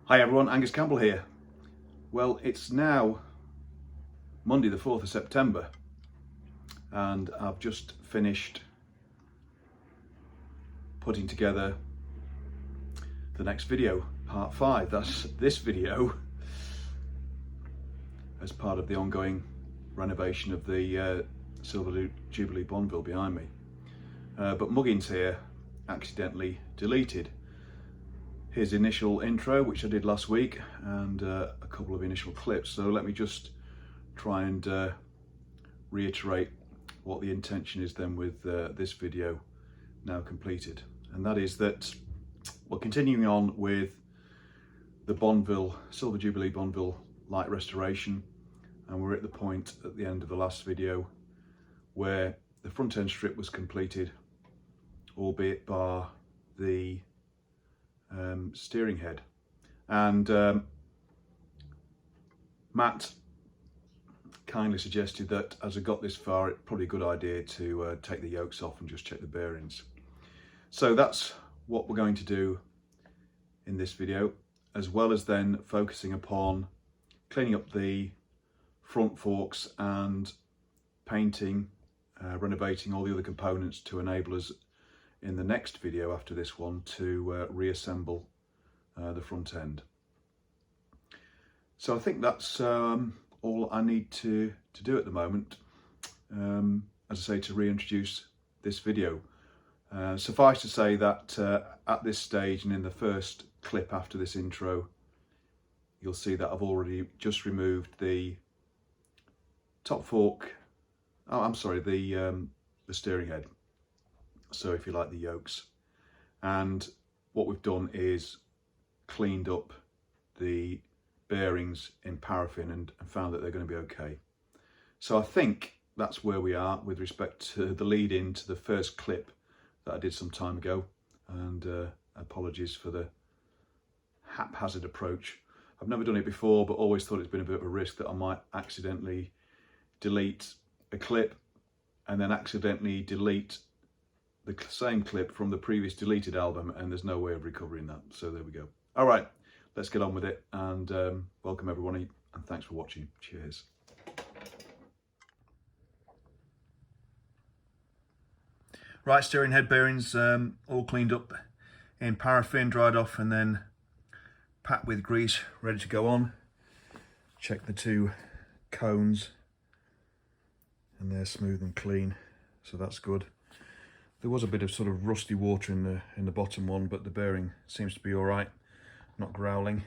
Hi everyone, Angus Campbell here. Well, it's now Monday the 4th of September and I've just finished putting together the next video, part 5. That's this video as part of the ongoing renovation of the silver Jubilee Bonneville behind me. But Muggins here accidentally deleted his initial intro, which I did last week, and a couple of initial clips. So let me just try and reiterate what the intention is then with this video now completed. And that is that we're continuing on with the Bonneville, Silver Jubilee Bonneville light restoration. And we're at the point at the end of the last video where the front end strip was completed, albeit bar the steering head. And Matt kindly suggested that as I got this far, it's probably a good idea to take the yokes off and just check the bearings. So that's what we're going to do in this video, as well as then focusing upon cleaning up the front forks and painting, renovating all the other components to enable us in the next video after this one to reassemble the front end. So I think that's all I need to do at the moment, as I say, to reintroduce this video. Suffice to say that at this stage and in the first clip after this intro, you'll see that I've already just removed the top fork, the steering head. So if you like, the yokes. And what we've done is cleaned up the bearings in paraffin and found that they're going to be okay. So I think that's where we are with respect to the lead in to the first clip that I did some time ago. And apologies for the haphazard approach. I've never done it before, but always thought it's been a bit of a risk that I might accidentally delete a clip and then accidentally delete the same clip from the previous deleted album, and there's no way of recovering that. So there we go. All right, let's get on with it, and welcome everyone, and thanks for watching. Cheers. Right, steering head bearings all cleaned up in paraffin, dried off, and then packed with grease, ready to go on. Check the two cones, and they're smooth and clean, so that's good. There was a bit of sort of rusty water in the bottom one, but the bearing seems to be all right, not growling.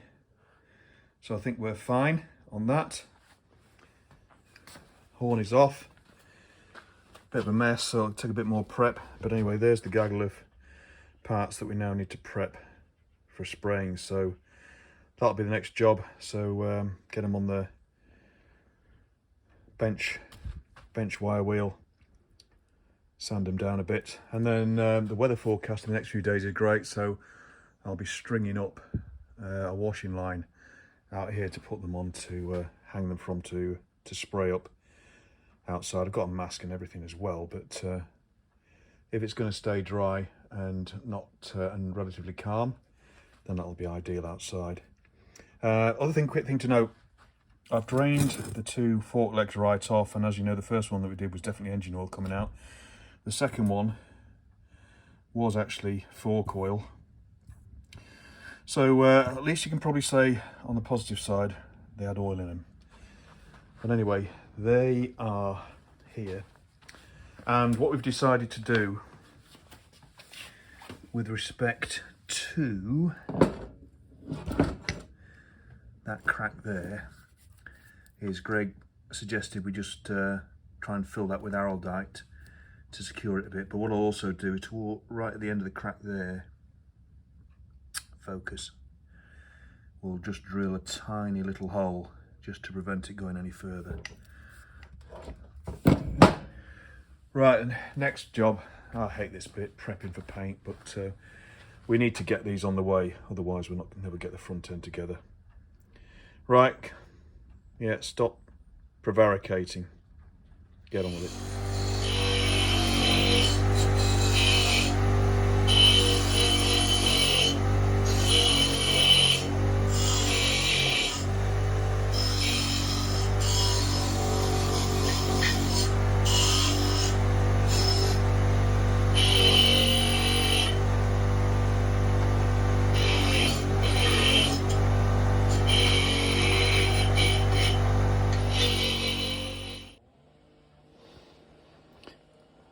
So I think we're fine on that. Horn is off. Bit of a mess, so it'll take a bit more prep. But anyway, there's the gaggle of parts that we now need to prep for spraying. So that'll be the next job. So get them on the bench wire wheel, sand them down a bit, and then the weather forecast in the next few days is great, so I'll be stringing up a washing line out here to put them on to hang them from to spray up outside. I've got a mask and everything as well, but if it's going to stay dry and not and relatively calm, then that'll be ideal outside. Quick thing to note, I've drained the two fork legs right off, and as you know, the first one that we did was definitely engine oil coming out. The second one was actually fork oil. So at least you can probably say on the positive side, they had oil in them. But anyway, they are here. And what we've decided to do with respect to that crack there is Greg suggested we just try and fill that with araldite to secure it a bit. But what I'll also do is right at the end of the crack there, focus, we'll just drill a tiny little hole just to prevent it going any further. Right, and next job, I hate this bit, prepping for paint, but we need to get these on the way, otherwise we'll never get the front end together. Right, yeah, stop prevaricating, get on with it.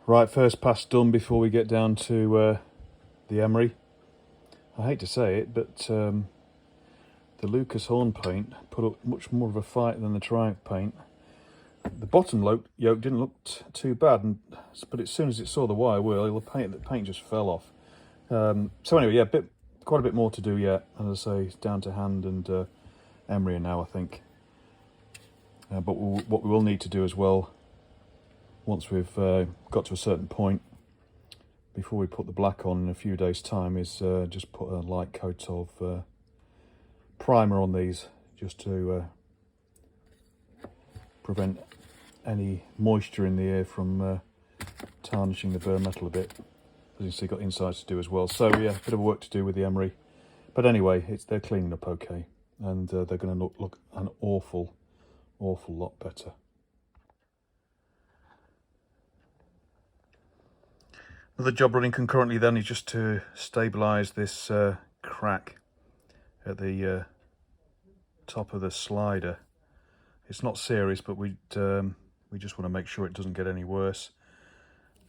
Right, first pass done before we get down to the emery. I hate to say it, but the Lucas Horn paint put up much more of a fight than the Triumph paint. The bottom yoke didn't look too bad, but as soon as it saw the wire wheel, the paint just fell off. So anyway, yeah, quite a bit more to do yet. And as I say, it's down to Hand and emery now, I think. But what we will need to do as well, once we've got to a certain point, before we put the black on in a few days' time, is just put a light coat of primer on these, just to prevent any moisture in the air from tarnishing the bare metal a bit. As you see, got insides to do as well. So yeah, a bit of work to do with the emery. But anyway, they're cleaning up okay, and they're going to look an awful lot better. Another job running concurrently then is just to stabilise this crack at the top of the slider. It's not serious, but we just want to make sure it doesn't get any worse.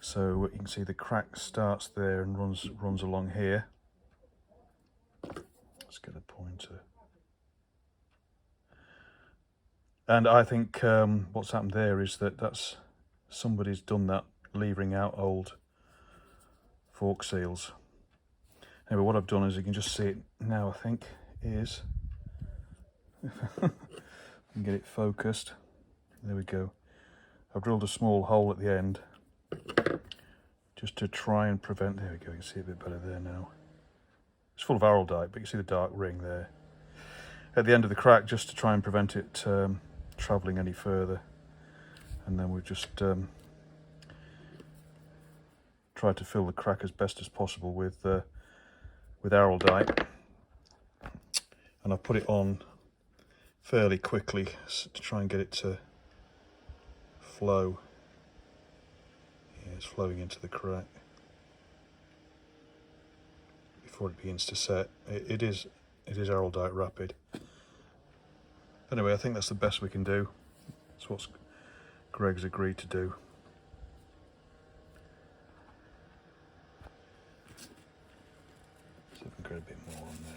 So you can see the crack starts there and runs along here. Let's get a pointer. And I think what's happened there is that's somebody's done that, levering out old fork seals. Anyway, what I've done is, you can just see it now, I think, is and get it focused. There we go. I've drilled a small hole at the end just to try and prevent, there we go, you can see a bit better there now. It's full of araldite, but you can see the dark ring there at the end of the crack, just to try and prevent it travelling any further. And then we've just tried to fill the crack as best as possible with araldite, and I've put it on fairly quickly to try and get it to flow. Yeah, it's flowing into the crack before it begins to set. It is araldite rapid. Anyway, I think that's the best we can do. That's what Greg's agreed to do. See if we can get a bit more on there.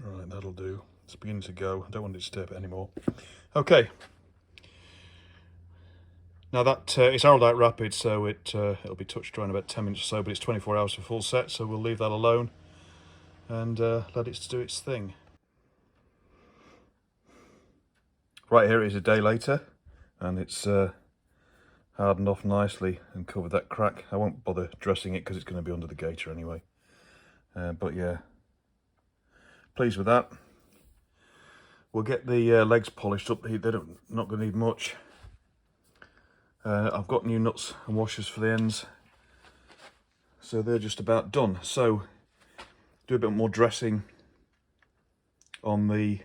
Right, that'll do. It's beginning to go. I don't want it to stay up anymore. Okay. Now that it's araldite rapid, so it'll be touch dry in about 10 minutes or so, but it's 24 hours for full set, so we'll leave that alone and let it do its thing. Right, here it is a day later, and it's hardened off nicely and covered that crack. I won't bother dressing it because it's going to be under the gaiter anyway. But yeah, pleased with that. We'll get the legs polished up. They're not going to need much. I've got new nuts and washers for the ends, so they're just about done. So do a bit more dressing on the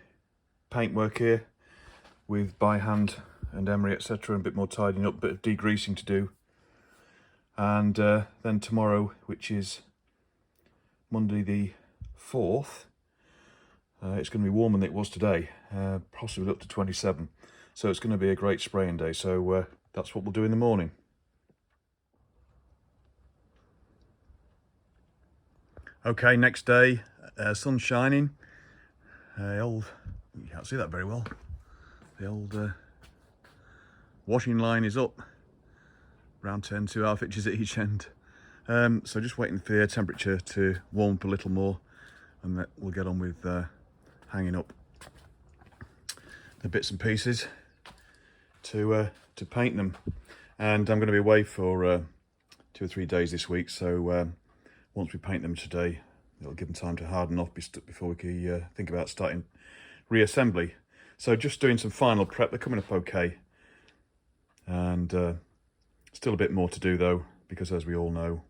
paintwork here with by hand and emery, etc., and a bit more tidying up, a bit of degreasing to do. And then tomorrow, which is Monday the 4th, it's going to be warmer than it was today, possibly up to 27. So it's going to be a great spraying day. So that's what we'll do in the morning. Okay, next day, sun shining. You can't see that very well. The old washing line is up, around 10 2.5 inches at each end. So just waiting for the air temperature to warm up a little more, and that we'll get on with hanging up the bits and pieces to paint them. And I'm going to be away for 2 or 3 days this week, so once we paint them today, it'll give them time to harden off before we can think about starting reassembly. So just doing some final prep. They're coming up okay, and still a bit more to do though. because as we all know,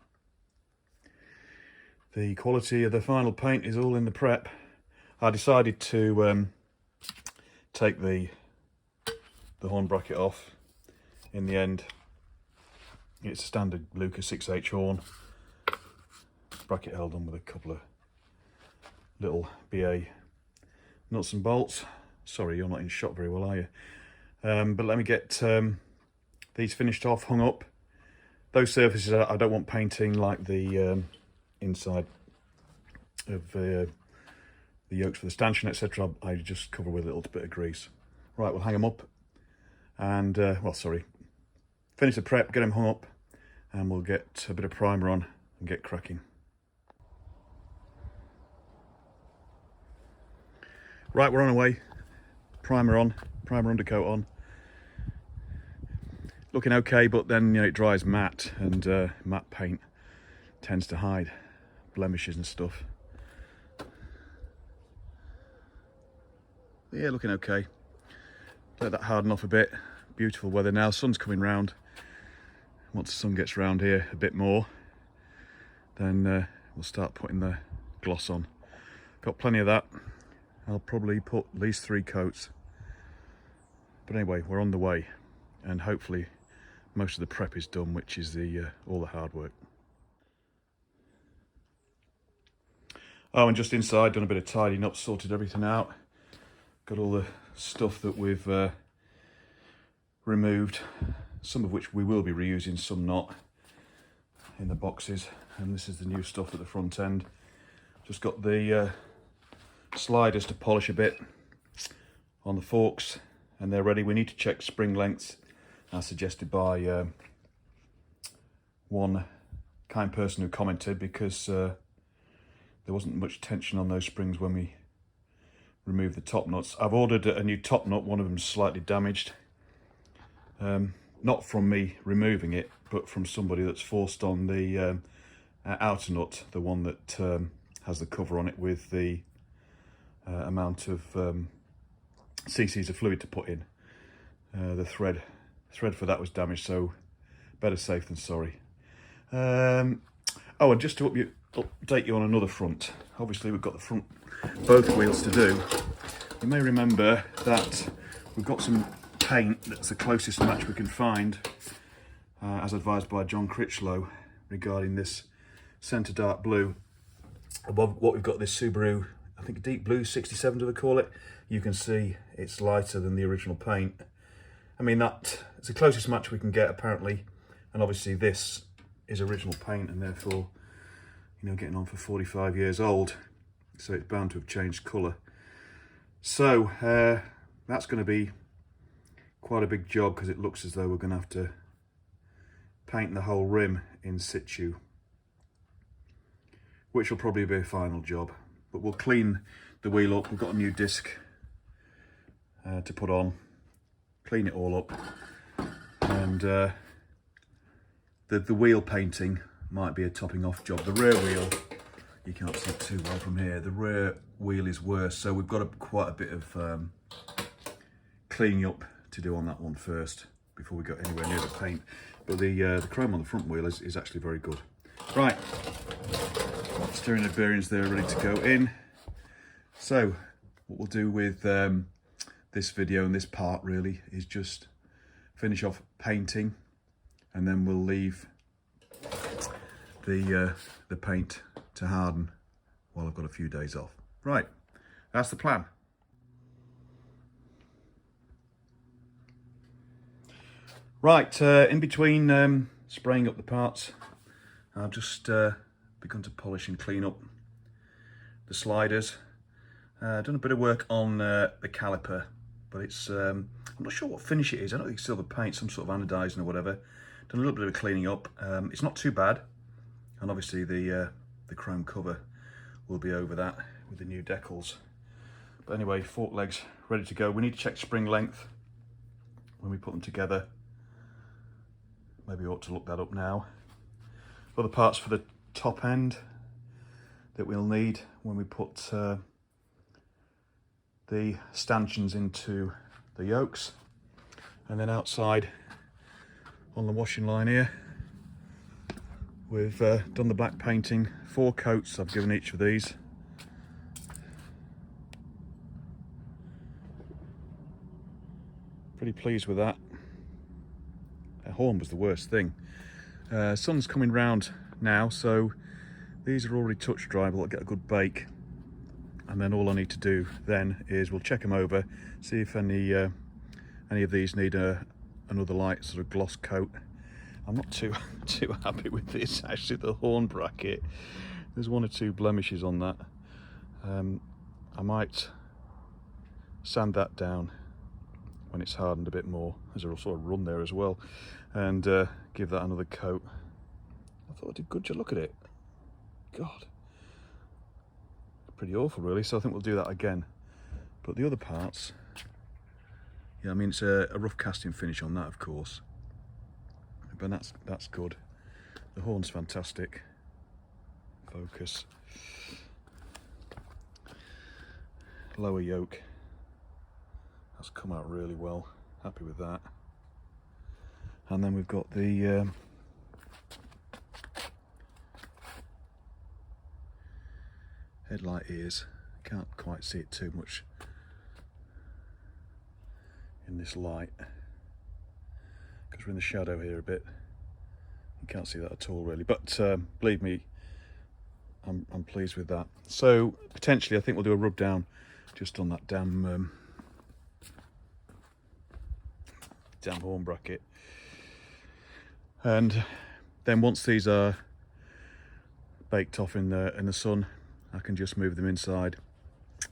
the quality of the final paint is all in the prep. I decided to take the horn bracket off in the end. It's a standard Lucas 6H horn. Bracket held on with a couple of little BA nuts and bolts. Sorry, you're not in shot very well, are you? But let me get these finished off, hung up. Those surfaces I don't want painting, like the inside of the yokes for the stanchion, etc. I just cover with a little bit of grease. Right, we'll hang them up and, well, sorry, finish the prep, get them hung up, and we'll get a bit of primer on and get cracking. Right, we're on our way. Primer on, primer undercoat on. Looking okay, but then, you know, it dries matte, and matte paint tends to hide blemishes and stuff. But yeah, looking okay. Let that harden off a bit. Beautiful weather now, sun's coming round. Once the sun gets round here a bit more, then we'll start putting the gloss on. Got plenty of that. I'll probably put at least 3 coats. But anyway, we're on the way, and hopefully most of the prep is done, which is all the hard work. Oh, and just inside, done a bit of tidying up, sorted everything out. Got all the stuff that we've removed, some of which we will be reusing, some not, in the boxes. And this is the new stuff at the front end. Just got the sliders to polish a bit on the forks, and they're ready. We need to check spring lengths, as suggested by one kind person who commented, because there wasn't much tension on those springs when we removed the top nuts. I've ordered a new top nut. One of them's slightly damaged. Not from me removing it, but from somebody that's forced on the outer nut, the one that has the cover on it with the amount of cc's of fluid to put in. The thread for that was damaged, so better safe than sorry. Oh, and just to update you on another front. Obviously we've got the front both wheels to do. You may remember that we've got some paint that's the closest match we can find, as advised by John Critchlow, regarding this centre dark blue. Above what we've got, this Subaru, I think deep blue 67 do they call it. You can see it's lighter than the original paint. I mean, that it's the closest match we can get apparently, and obviously this is original paint, and therefore, you know, getting on for 45 years old, so it's bound to have changed colour. So that's going to be quite a big job, because it looks as though we're going to have to paint the whole rim in situ, which will probably be a final job. But we'll clean the wheel up. We've got a new disc to put on, clean it all up, and the wheel painting might be a topping off job. The rear wheel, you can't see it too well from here, the rear wheel is worse, so we've got quite a bit of cleaning up to do on that one first before we go anywhere near the paint. But the chrome on the front wheel is actually very good. Right, steering and bearings there ready to go in. So what we'll do with this video and this part really is just finish off painting, and then we'll leave the paint to harden while I've got a few days off. Right, that's the plan. Right, in between spraying up the parts, I've just begun to polish and clean up the sliders. Done a bit of work on the caliper, but it's I'm not sure what finish it is. I don't think it's silver paint, some sort of anodizing or whatever. Done a little bit of cleaning up. It's not too bad, and obviously the chrome cover will be over that with the new decals. But anyway, fork legs ready to go. We need to check spring length when we put them together. Maybe we ought to look that up now. Other parts for the top end that we'll need when we put the stanchions into the yokes. And then outside on the washing line here, We've done the black painting, 4 coats I've given each of these. Pretty pleased with that. The horn was the worst thing. Sun's coming round now, so these are already touch dry, but I'll get a good bake. And then all I need to do then is we'll check them over, see if any of these need another light sort of gloss coat. I'm not too happy with this actually, the horn bracket. There's 1 or 2 blemishes on that. I might sand that down when it's hardened a bit more. There's a sort of run there as well, and give that another coat. I thought I did good job. Look at it. God, pretty awful really. So I think we'll do that again. But the other parts, yeah, I mean it's a rough casting finish on that, of course, but that's good. The horn's fantastic. Focus. Lower yoke. That's come out really well. Happy with that. And then we've got the headlight ears. Can't quite see it too much in this light because we're in the shadow here a bit. You can't see that at all really, but believe me, I'm pleased with that. So potentially I think we'll do a rub down just on that damn horn bracket, and then once these are baked off in the sun, I can just move them inside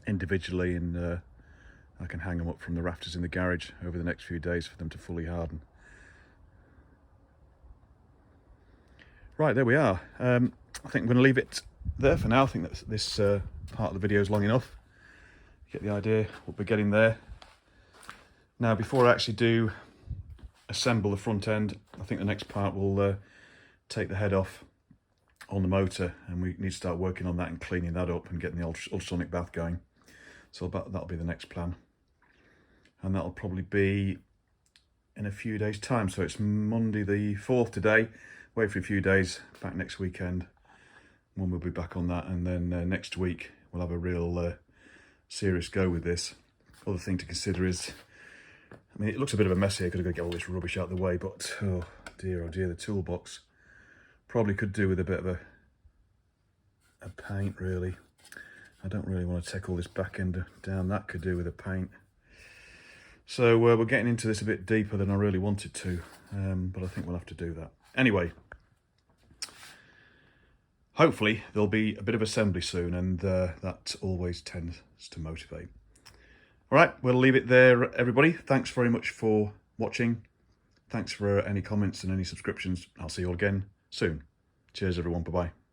individually, and I can hang them up from the rafters in the garage over the next few days for them to fully harden. Right, there we are. I think I'm going to leave it there for now. I think that this part of the video is long enough. You get the idea what we're getting there. Now, before I actually do assemble the front end, I think the next part will take the head off on the motor, and we need to start working on that and cleaning that up and getting the ultrasonic bath going. So that'll be the next plan, and that'll probably be in a few days time. So it's Monday the 4th today. Wait for a few days, back next weekend when we'll be back on that, and then next week we'll have a real serious go with this. Other thing to consider is, I mean, it looks a bit of a mess here, because I've got to get all this rubbish out of the way, but oh dear, the toolbox probably could do with a bit of a paint really. I don't really want to take all this back end down. That could do with a paint. So we're getting into this a bit deeper than I really wanted to, but I think we'll have to do that. Anyway, hopefully there'll be a bit of assembly soon, and that always tends to motivate. All right, we'll leave it there, everybody. Thanks very much for watching. Thanks for any comments and any subscriptions. I'll see you all again soon. Cheers, everyone. Bye-bye.